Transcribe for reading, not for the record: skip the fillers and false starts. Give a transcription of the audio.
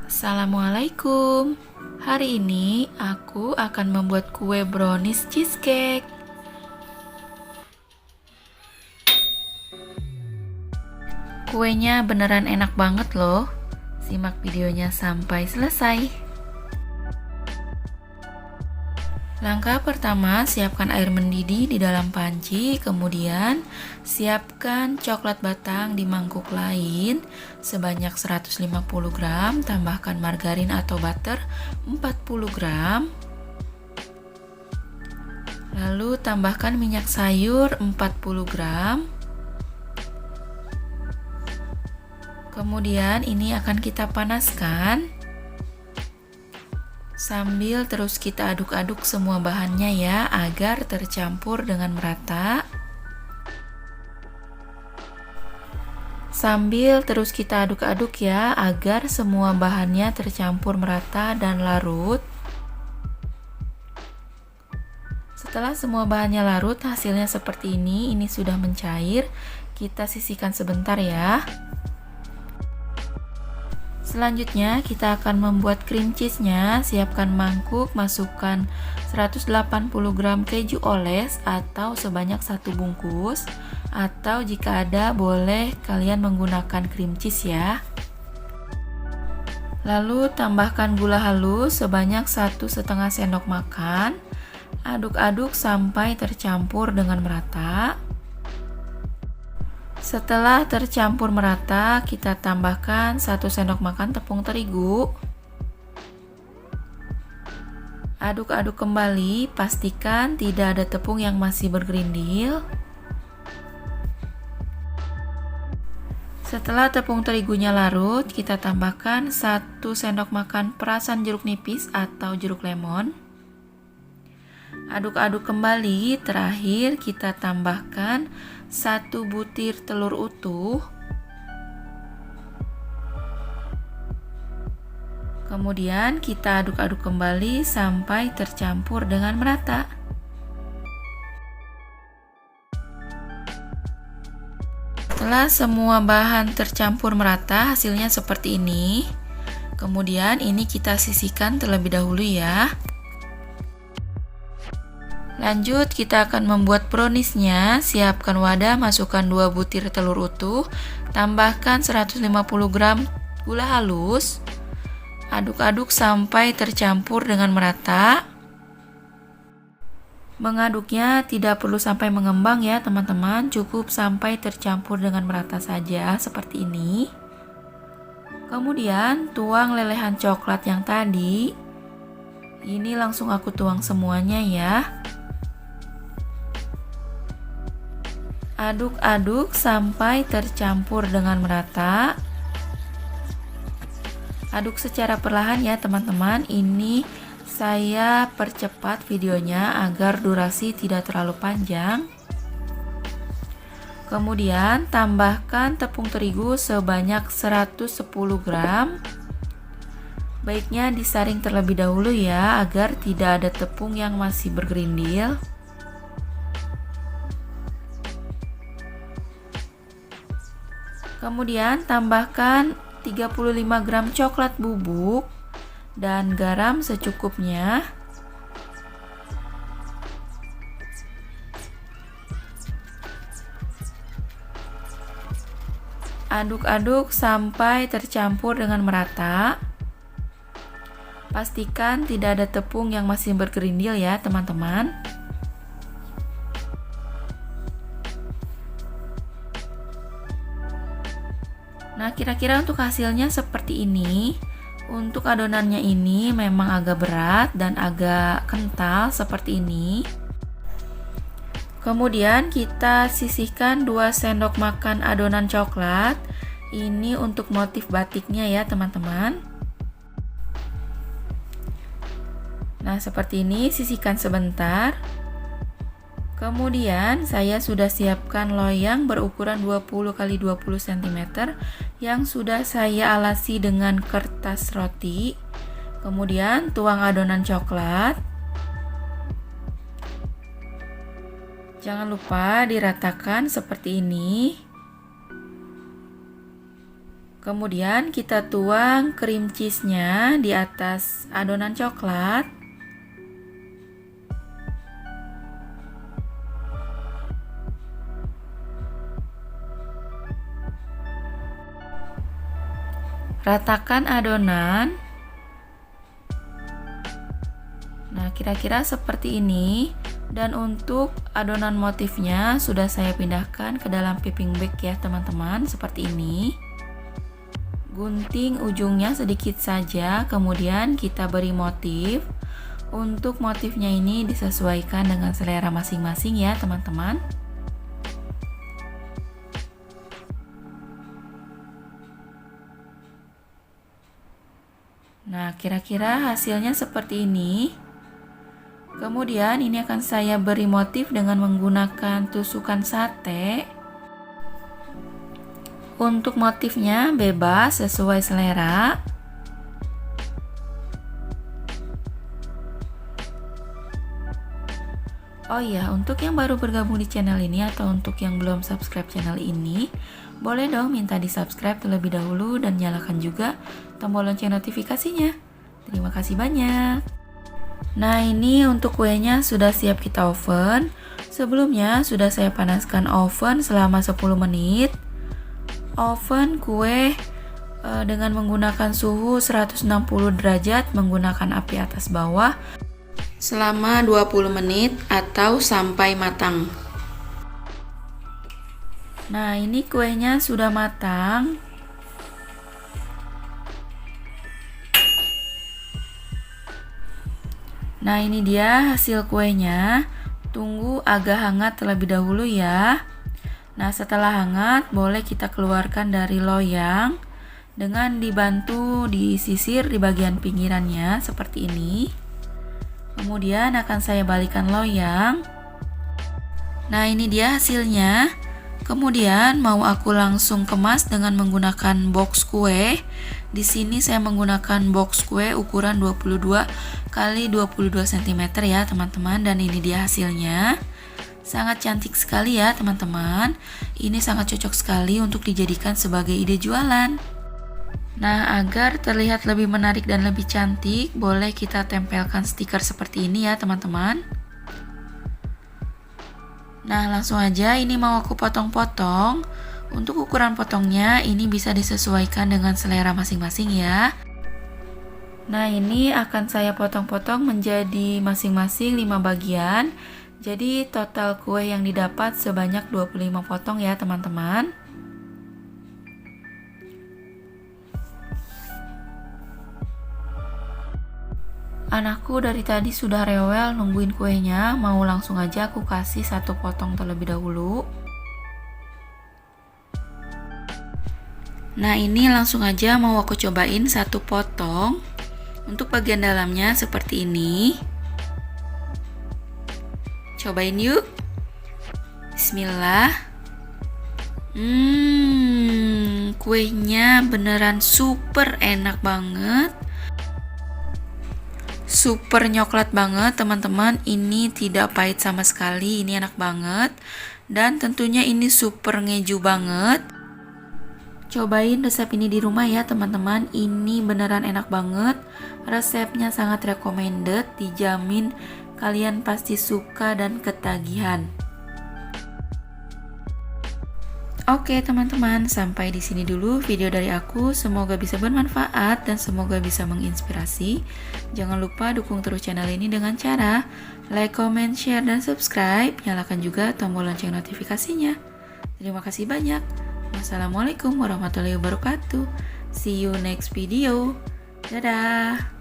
Assalamualaikum. Hari ini aku akan membuat kue brownies cheesecake. Kuenya beneran enak banget loh. Simak videonya sampai selesai. Langkah pertama, siapkan air mendidih di dalam panci, kemudian siapkan coklat batang di mangkuk lain sebanyak 150 gram, tambahkan margarin atau butter 40 gram. Lalu tambahkan minyak sayur 40 gram. Kemudian ini akan kita panaskan. Sambil terus kita aduk-aduk semua bahannya ya, agar tercampur dengan merata. Sambil terus kita aduk-aduk ya, agar semua bahannya tercampur merata dan larut. Setelah semua bahannya larut, hasilnya seperti ini sudah mencair. Kita sisihkan sebentar ya. Selanjutnya kita akan membuat cream cheese-nya. Siapkan mangkuk, masukkan 180 gram keju oles atau sebanyak 1 bungkus, atau jika ada boleh kalian menggunakan cream cheese ya. Lalu tambahkan gula halus sebanyak 1,5 sendok makan. Aduk-aduk sampai tercampur dengan merata. Setelah tercampur merata, kita tambahkan 1 sendok makan tepung terigu. Aduk-aduk kembali, pastikan tidak ada tepung yang masih bergerindil. Setelah tepung terigunya larut, kita tambahkan 1 sendok makan perasan jeruk nipis atau jeruk lemon. Aduk-aduk kembali, terakhir kita tambahkan 1 butir telur utuh. Kemudian kita aduk-aduk kembali sampai tercampur dengan merata. Setelah semua bahan tercampur merata, hasilnya seperti ini. Kemudian ini kita sisihkan terlebih dahulu ya. Lanjut, kita akan membuat browniesnya. Siapkan wadah, masukkan 2 butir telur utuh, tambahkan 150 gram gula halus. Aduk-aduk sampai tercampur dengan merata. Mengaduknya tidak perlu sampai mengembang ya teman-teman, cukup sampai tercampur dengan merata saja seperti ini. Kemudian tuang lelehan coklat yang tadi. Ini langsung aku tuang semuanya ya. Aduk-aduk sampai tercampur dengan merata. Aduk secara perlahan ya teman-teman. Ini saya percepat videonya agar durasi tidak terlalu panjang. Kemudian tambahkan tepung terigu sebanyak 110 gram. Baiknya disaring terlebih dahulu ya, agar tidak ada tepung yang masih bergerindil. Kemudian tambahkan 35 gram coklat bubuk dan garam secukupnya. Aduk-aduk sampai tercampur dengan merata. Pastikan tidak ada tepung yang masih bergerindil ya teman-teman. Nah, kira-kira untuk hasilnya seperti ini. Untuk adonannya ini memang agak berat dan agak kental seperti ini. Kemudian kita sisihkan 2 sendok makan adonan coklat. Ini untuk motif batiknya ya teman-teman. Nah, seperti ini, sisihkan sebentar. Kemudian saya sudah siapkan loyang berukuran 20 x 20 cm yang sudah saya alasi dengan kertas roti. Kemudian tuang adonan coklat. Jangan lupa diratakan seperti ini. Kemudian kita tuang cream cheese-nya di atas adonan coklat. Ratakan adonan. Nah, kira-kira seperti ini. Dan untuk adonan motifnya sudah saya pindahkan ke dalam piping bag ya teman-teman, seperti ini. Gunting ujungnya sedikit saja, kemudian kita beri motif. Untuk motifnya ini disesuaikan dengan selera masing-masing ya teman-teman. Nah, kira-kira hasilnya seperti ini. Kemudian ini akan saya beri motif dengan menggunakan tusukan sate. Untuk motifnya bebas sesuai selera. Oh iya, untuk yang baru bergabung di channel ini atau untuk yang belum subscribe channel ini, boleh dong minta di subscribe terlebih dahulu dan nyalakan juga tombol lonceng notifikasinya. Terima kasih banyak. Nah, ini untuk kuenya sudah siap kita oven. Sebelumnya sudah saya panaskan oven selama 10 menit. Oven kue dengan menggunakan suhu 160 derajat menggunakan api atas bawah selama 20 menit atau sampai matang. Nah, ini kuenya sudah matang. Nah, ini dia hasil kuenya. Tunggu agak hangat terlebih dahulu ya. Nah, setelah hangat boleh kita keluarkan dari loyang dengan dibantu disisir di bagian pinggirannya seperti ini. Kemudian akan saya balikan loyang. Nah, ini dia hasilnya. Kemudian mau aku langsung kemas dengan menggunakan box kue. Di sini saya menggunakan box kue ukuran 22 x 22 cm ya, teman-teman, dan ini dia hasilnya. Sangat cantik sekali ya, teman-teman. Ini sangat cocok sekali untuk dijadikan sebagai ide jualan. Nah, agar terlihat lebih menarik dan lebih cantik, boleh kita tempelkan stiker seperti ini ya, teman-teman. Nah, langsung aja ini mau aku potong-potong. Untuk ukuran potongnya ini bisa disesuaikan dengan selera masing-masing ya. Nah, ini akan saya potong-potong menjadi masing-masing 5 bagian. Jadi total kue yang didapat sebanyak 25 potong ya, teman-teman. Anakku dari tadi sudah rewel nungguin kuenya, mau langsung aja aku kasih 1 potong terlebih dahulu. Nah, ini langsung aja mau aku cobain 1 potong. Untuk bagian dalamnya seperti ini. Cobain yuk. Bismillah. Kuenya beneran super enak banget. Super nyoklat banget, teman-teman. Ini tidak pahit sama sekali. Ini enak banget. Dan tentunya ini super ngeju banget. Cobain resep ini di rumah ya, teman-teman. Ini beneran enak banget. Resepnya sangat recommended. Dijamin kalian pasti suka dan ketagihan. Oke teman-teman, sampai di sini dulu video dari aku. Semoga bisa bermanfaat dan semoga bisa menginspirasi. Jangan lupa dukung terus channel ini dengan cara like, comment, share, dan subscribe. Nyalakan juga tombol lonceng notifikasinya. Terima kasih banyak. Wassalamualaikum warahmatullahi wabarakatuh. See you next video. Dadah.